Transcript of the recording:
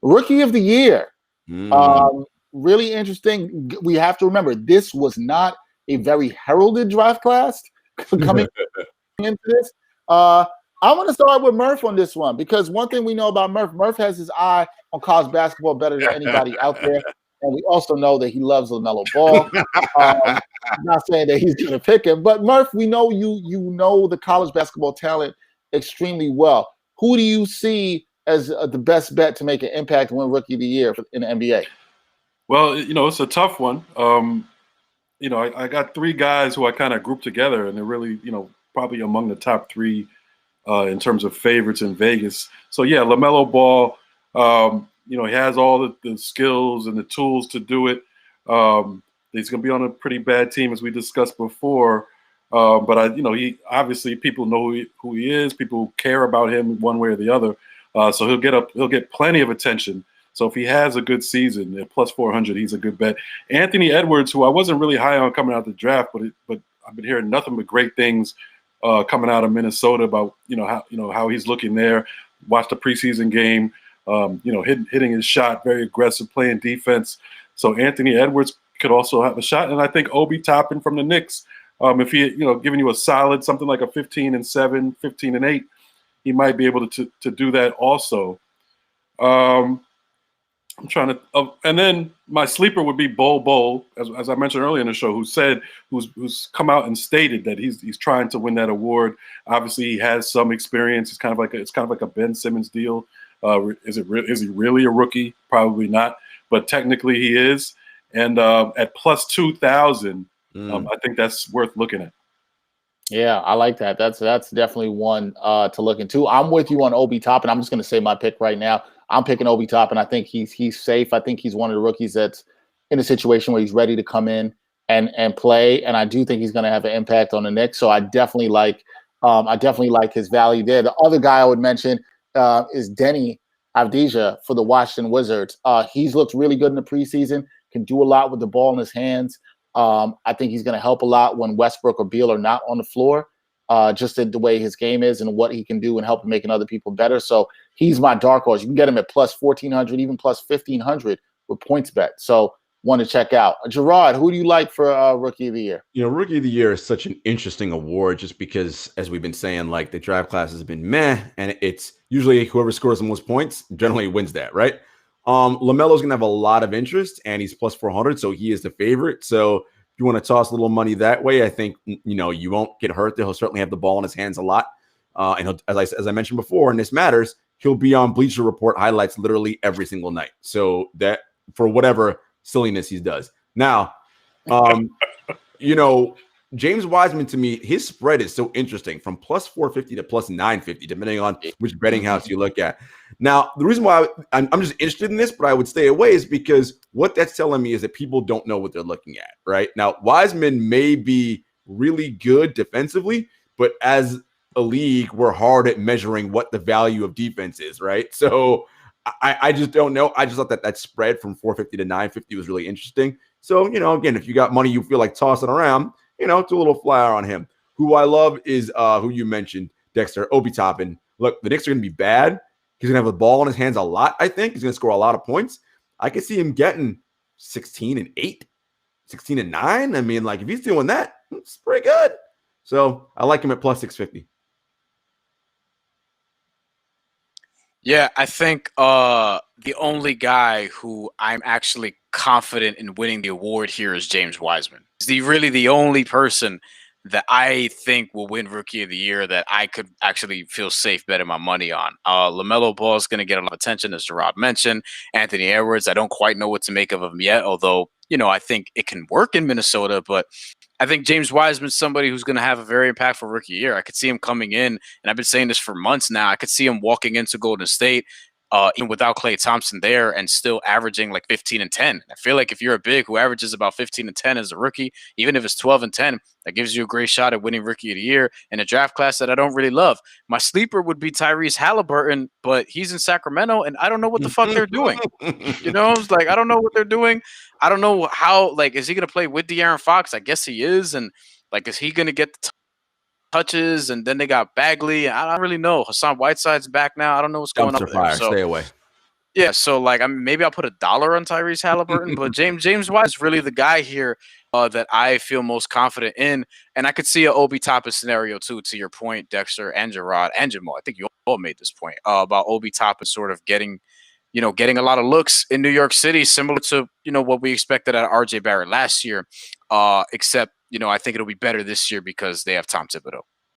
Rookie of the year. Mm. Really interesting. We have to remember this was not a very heralded draft class coming into this. I'm going to start with Murph on this one because one thing we know about Murph has his eye on college basketball better than anybody out there. And we also know that he loves LaMelo Ball. I'm not saying that he's going to pick him, but Murph, we know you know the college basketball talent extremely well. Who do you see as the best bet to make an impact and win Rookie of the Year in the NBA? Well, it's a tough one. I got three guys who I kind of grouped together, and they're really, probably among the top three in terms of favorites in Vegas. So, yeah, LaMelo Ball, he has all the skills and the tools to do it. He's going to be on a pretty bad team, as we discussed before. But he obviously people know who he is. People care about him one way or the other. So he'll get plenty of attention. So if he has a good season at plus 400, he's a good bet. Anthony Edwards, who I wasn't really high on coming out of the draft, but I've been hearing nothing but great things coming out of Minnesota about how he's looking there. Watched the preseason game, hitting his shot, very aggressive, playing defense. So Anthony Edwards could also have a shot, and I think Obi Toppin from the Knicks, if he giving you a solid something like a 15-7, 15-8, he might be able to do that also. I'm trying to, and then my sleeper would be Bol, as I mentioned earlier in the show, who's come out and stated that he's trying to win that award. Obviously, he has some experience. It's kind of like a Ben Simmons deal. Is he really a rookie? Probably not, but technically he is. And at plus 2,000, I think that's worth looking at. Yeah, I like that. That's definitely one to look into. I'm with you on Obi Toppin. I'm just going to say my pick right now. I'm picking Obi Toppin. I think he's safe. I think he's one of the rookies that's in a situation where he's ready to come in and play. And I do think he's going to have an impact on the Knicks. So I definitely like his value there. The other guy I would mention is Denny Avdija for the Washington Wizards. He's looked really good in the preseason. Can do a lot with the ball in his hands. I think he's going to help a lot when Westbrook or Beal are not on the floor. Just the way his game is and what he can do and help making other people better. So he's my dark horse. You can get him at plus 1,400, even plus 1,500 with PointsBet. So one to check out. Gerard, who do you like for Rookie of the Year? Rookie of the Year is such an interesting award just because, as we've been saying, like the draft class has been meh, and it's usually whoever scores the most points generally wins that, right? LaMelo's going to have a lot of interest, and he's plus 400, so he is the favorite. So if you want to toss a little money that way, I think, you won't get hurt. He'll certainly have the ball in his hands a lot. And he'll, as I mentioned before, and this matters, he'll be on Bleacher Report highlights literally every single night. So that for whatever silliness he does. Now, James Wiseman, to me, his spread is so interesting from plus 450 to plus 950, depending on which betting house you look at. Now, the reason why I'm just interested in this, but I would stay away is because what that's telling me is that people don't know what they're looking at, right? Now, Wiseman may be really good defensively, but as a league, we're hard at measuring what the value of defense is, right? So I just don't know. I just thought that spread from 450 to 950 was really interesting. So, again, if you got money you feel like tossing around, do a little flyer on him. Who I love is who you mentioned, Dexter, Obi Toppin. Look, the Knicks are going to be bad. He's going to have the ball in his hands a lot, I think. He's going to score a lot of points. I could see him getting 16-8, 16-9. I mean, like, if he's doing that, it's pretty good. So I like him at plus 650. Yeah, I think the only guy who I'm actually confident in winning the award here is James Wiseman. He's really the only person that I think will win Rookie of the Year that I could actually feel safe betting my money on. LaMelo Ball is going to get a lot of attention, as Gerard mentioned. Anthony Edwards, I don't quite know what to make of him yet, although, I think it can work in Minnesota, but I think James Wiseman's somebody who's going to have a very impactful Rookie Year. I could see him coming in, and I've been saying this for months now. I could see him walking into Golden State, even without Klay Thompson there, and still averaging like 15 and 10. I feel like if you're a big who averages about 15 and 10 as a rookie, even if it's 12 and 10, that gives you a great shot at winning Rookie of the Year in a draft class that I don't really love. My sleeper would be Tyrese Halliburton, but he's in Sacramento, and I don't know what the fuck they're doing. It's like, I don't know what they're doing. I don't know how, is he going to play with De'Aaron Fox? I guess he is. And, is he going to get the touches? And then they got Bagley. I don't really know. Hassan Whiteside's back now. I don't know what's going on there. So, stay away. Yeah, so like maybe I'll put $1 on Tyrese Halliburton, but James White is really the guy here that I feel most confident in, and I could see a Obi Toppin scenario too. To your point, Dexter and Gerard and Jamal, I think you all made this point about Obi Toppin sort of getting a lot of looks in New York City, similar to what we expected out of RJ Barrett last year, except I think it'll be better this year because they have Tom Thibodeau.